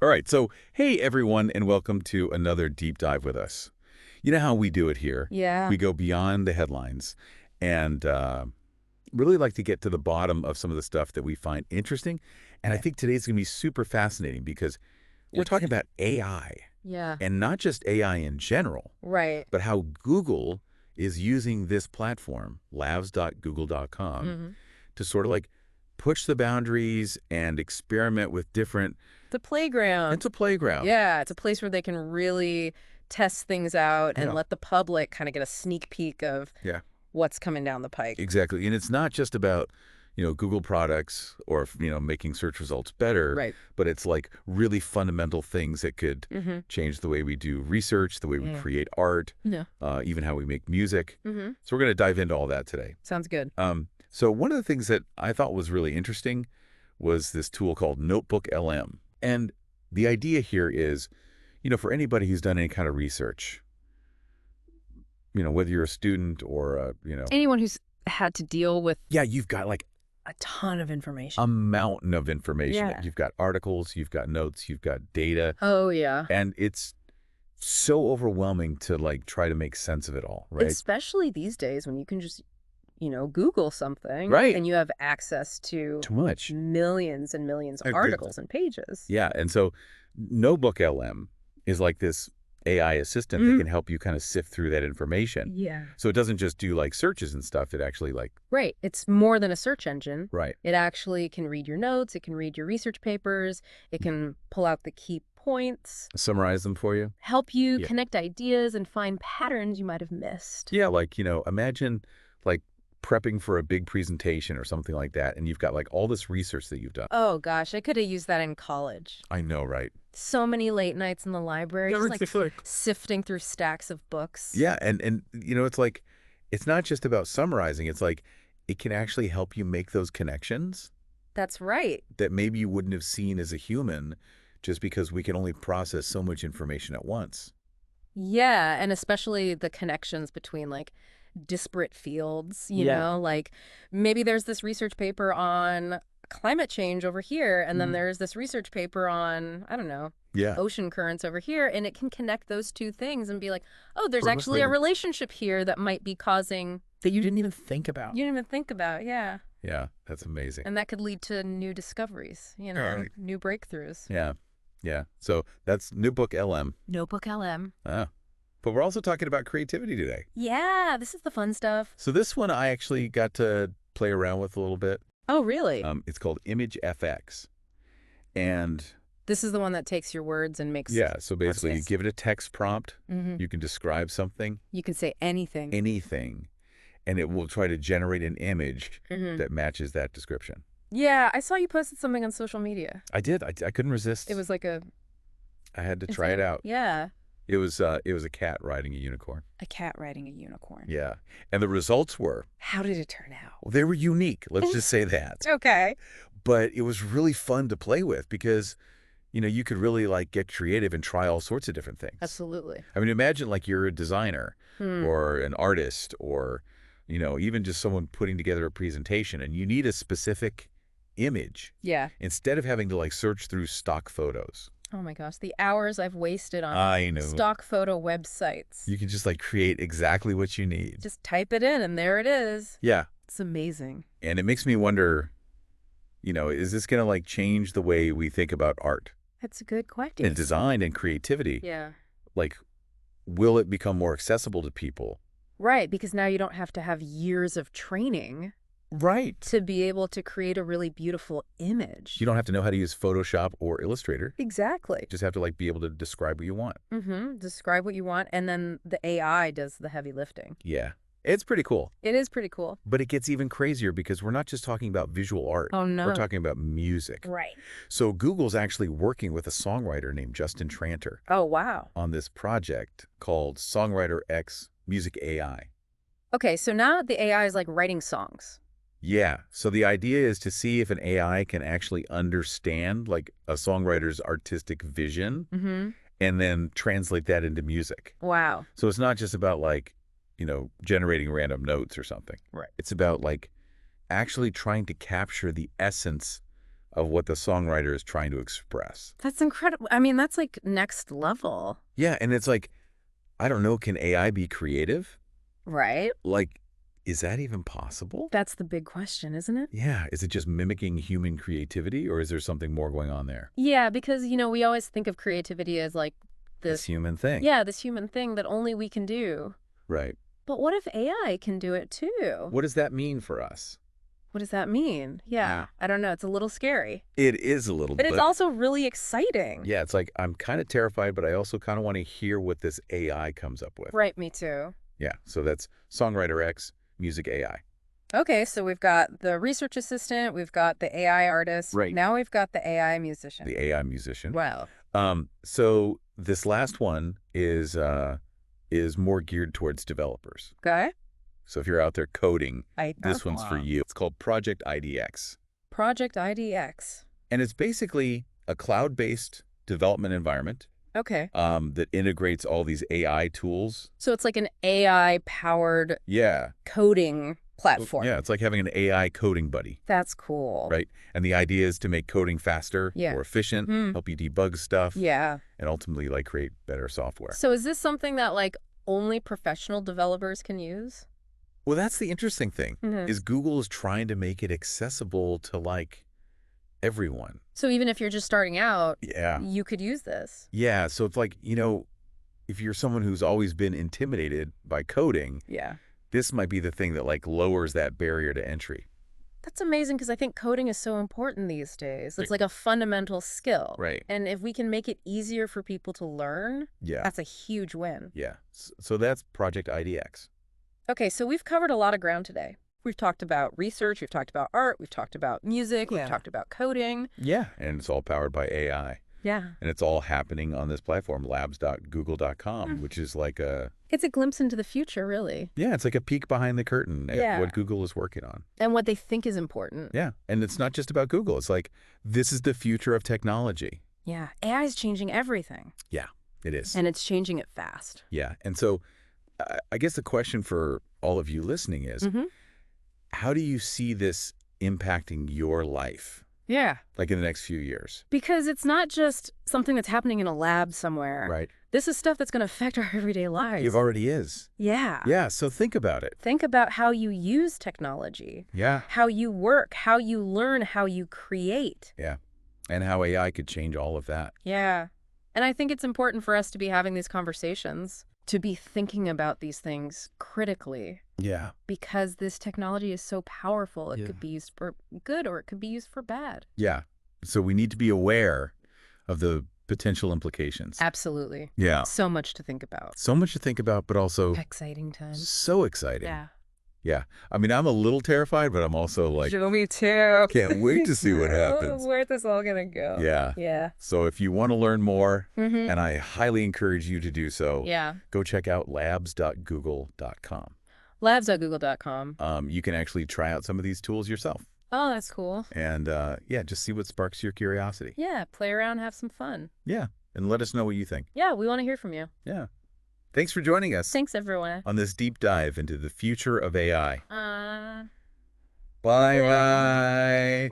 All right, so hey everyone, and welcome to another deep dive with us. You know how we do it here. Yeah. We go beyond the headlines and really like to get to the bottom of some of the stuff that we find interesting. And I Yeah. think today's going to be super fascinating because we're talking about AI, Yeah. and not just AI in general, Right. but how Google is using this platform, labs.google.com, hmm to sort of like push the boundaries and experiment with different. The playground. It's a playground. Yeah, it's a place where they can really test things out and Yeah. let the public kind of get a sneak peek of Yeah. what's coming down the pike. Exactly. And it's not just about, Google products or, making search results better, Right. but it's like really fundamental things that could hmm change the way we do research, the way we Yeah. create art, Yeah. even how we make music. hmm So we're going to dive into all that today. Sounds good. So one of the things that I thought was really interesting was this tool called NotebookLM. And the idea here is, for anybody who's done any kind of research, whether you're a student or, Anyone who's had to deal with yeah, you've got like a ton of information. a mountain of information. Yeah. You've got articles, you've got notes, you've got data, Oh, yeah. and it's so overwhelming to like try to make sense of it all, right? Especially these days when you can just, Google something Right. and you have access to Too much. millions and millions of Agreed. articles and pages. Yeah, and so NotebookLM is like this AI assistant that can help you kind of sift through that information. Yeah. So it doesn't just do like searches and stuff. It actually like, Right. It's more than a search engine. right. It actually can read your notes. It can read your research papers. It can pull out the key points, Summarize them for you. help you Yeah. connect ideas and find patterns you might have missed. Yeah, like, imagine like prepping for a big presentation or something like that, and you've got like all this research that you've done. Oh, gosh, I could have used that in college. I know, right? So many late nights in the library, Yeah, just right, like like sifting through stacks of books. yeah, and it's like it's not just about summarizing. It's like it can actually help you make those connections That's right. that maybe you wouldn't have seen as a human just because we can only process so much information at once. Yeah, and especially the connections between like disparate fields, Yeah. like maybe there's this research paper on climate change over here, and then Mhm. there's this research paper on, I don't know, Yeah. ocean currents over here, and it can connect those two things and be like, oh, there's Perfect. actually a relationship here that might be causing That you didn't even think about. you didn't even think about, yeah. Yeah, that's amazing. And that could lead to new discoveries, Right. new breakthroughs. Yeah. Yeah. So that's NotebookLM. Notebook LM. Ah. But we're also talking about creativity today. Yeah, this is the fun stuff. So this one I actually got to play around with a little bit. Oh, really? It's called ImageFX. And This is the one that takes your words and makes yeah, so basically you artists. give it a text prompt, Mhm. you can describe something, You can say anything. anything, and it will try to generate an image Mhm. that matches that description. Yeah, I saw you posted something on social media. I did. I couldn't resist. It was like I had to try it insane. out. Yeah. It was a cat riding a unicorn. A cat riding a unicorn. Yeah. And the results were, How did it turn out? well, they were unique. Let's just say that. Okay. But it was really fun to play with because, you could really like get creative and try all sorts of different things. Absolutely. I mean, imagine like you're a designer or an artist or, even just someone putting together a presentation and you need a specific image Yeah. instead of having to like search through stock photos. Oh my gosh, the hours I've wasted on I know. stock photo websites. You can just like create exactly what you need. Just type it in and there it is. Yeah. It's amazing. And it makes me wonder, is this going to like change the way we think about art That's a good question. and design and creativity? Yeah. Like, will it become more accessible to people? Right, because now you don't have to have years of training Right. to be able to create a really beautiful image. You don't have to know how to use Photoshop or Illustrator. Exactly. You just have to like be able to describe what you want. Describe what you want, and then the AI does the heavy lifting. Yeah. It's pretty cool. It is pretty cool. But it gets even crazier because we're not just talking about visual art. Oh, no. We're talking about music. Right. So Google's actually working with a songwriter named Justin Tranter Oh, wow. on this project called SongwriterX Music AI. Okay, so now the AI is like writing songs. Yeah. So the idea is to see if an AI can actually understand like a songwriter's artistic vision and then translate that into music. Wow. So it's not just about like, generating random notes or something. Right. It's about like actually trying to capture the essence of what the songwriter is trying to express. That's incredible. I mean, that's like next level. Yeah, and it's like, I don't know, can AI be creative? Right? Like, is that even possible? That's the big question, isn't it? Yeah, is it just mimicking human creativity, or is there something more going on there? Yeah, because, we always think of creativity as like This this, human thing. yeah, this human thing that only we can do. Right. But what if AI can do it too? What does that mean for us? What does that mean? Yeah, I don't know. It's a little scary. It is a little But bit. it's also really exciting. Yeah, it's like I'm kind of terrified, but I also kind of want to hear what this AI comes up with. Right, me too. Yeah, so that's SongwriterX, Music AI. Okay, so we've got the research assistant, we've got the AI artist. Right. Now we've got the AI musician. The AI musician. Wow. So this last one is more geared towards developers. Okay. So if you're out there coding, I this one's for you. It's called ProjectIDX. ProjectIDX. And it's basically a cloud-based development environment Okay. that integrates all these AI tools. So it's like an AI-powered Yeah. coding platform. Yeah, it's like having an AI coding buddy, That's cool. right? And the idea is to make coding faster, Yeah. more efficient, Hmm. help you debug stuff, Yeah. and ultimately like create better software. So is this something that like only professional developers can use? Well, that's the interesting thing, Mhm. is Google is trying to make it accessible to like everyone. So even if you're just starting out, Yeah. you could use this. Yeah, so it's like, if you're someone who's always been intimidated by coding, Yeah. this might be the thing that like lowers that barrier to entry. That's amazing because I think coding is so important these days. It's like a fundamental skill. Right. And if we can make it easier for people to learn, Yeah. that's a huge win. Yeah. So that's Project IDX. Okay, so we've covered a lot of ground today. We've talked about research, we've talked about art, we've talked about music, we've talked about coding. Yeah. And it's all powered by AI. Yeah. And it's all happening on this platform, labs.google.com, which is like It's a glimpse into the future, really. it's like a peek behind the curtain at Yeah. what Google is working on. And what they think is important. Yeah. And it's not just about Google. It's like, this is the future of technology. Yeah. AI is changing everything. Yeah, it is. And it's changing it fast. Yeah. And so I guess the question for all of you listening is, Mhm. how do you see this impacting your life, Yeah. like in the next few years? Because it's not just something that's happening in a lab somewhere. Right. This is stuff that's going to affect our everyday lives. It already is. Yeah. Yeah. So think about it. Think about how you use technology, Yeah. how you work, how you learn, how you create. Yeah. And how AI could change all of that. Yeah. And I think it's important for us to be having these conversations, to be thinking about these things critically, Yeah. because this technology is so powerful. It Yeah. could be used for good or it could be used for bad. Yeah. So we need to be aware of the potential implications. Absolutely. Yeah. So much to think about. So much to think about, but also Exciting times. so exciting. Yeah. Yeah. I mean, I'm a little terrified, but I'm also like, Me too. can't wait to see what happens. Where's this all going to go? Yeah. Yeah. So if you want to learn more, Mm-hmm. and I highly encourage you to do so, Yeah. go check out labs.google.com. Labs.google.com. You can actually try out some of these tools yourself. Oh, that's cool. And just see what sparks your curiosity. Yeah. Play around, have some fun. Yeah. And let us know what you think. Yeah. We want to hear from you. Yeah. Thanks for joining us Thanks, everyone. on this deep dive into the future of AI. Uh... Bye-bye.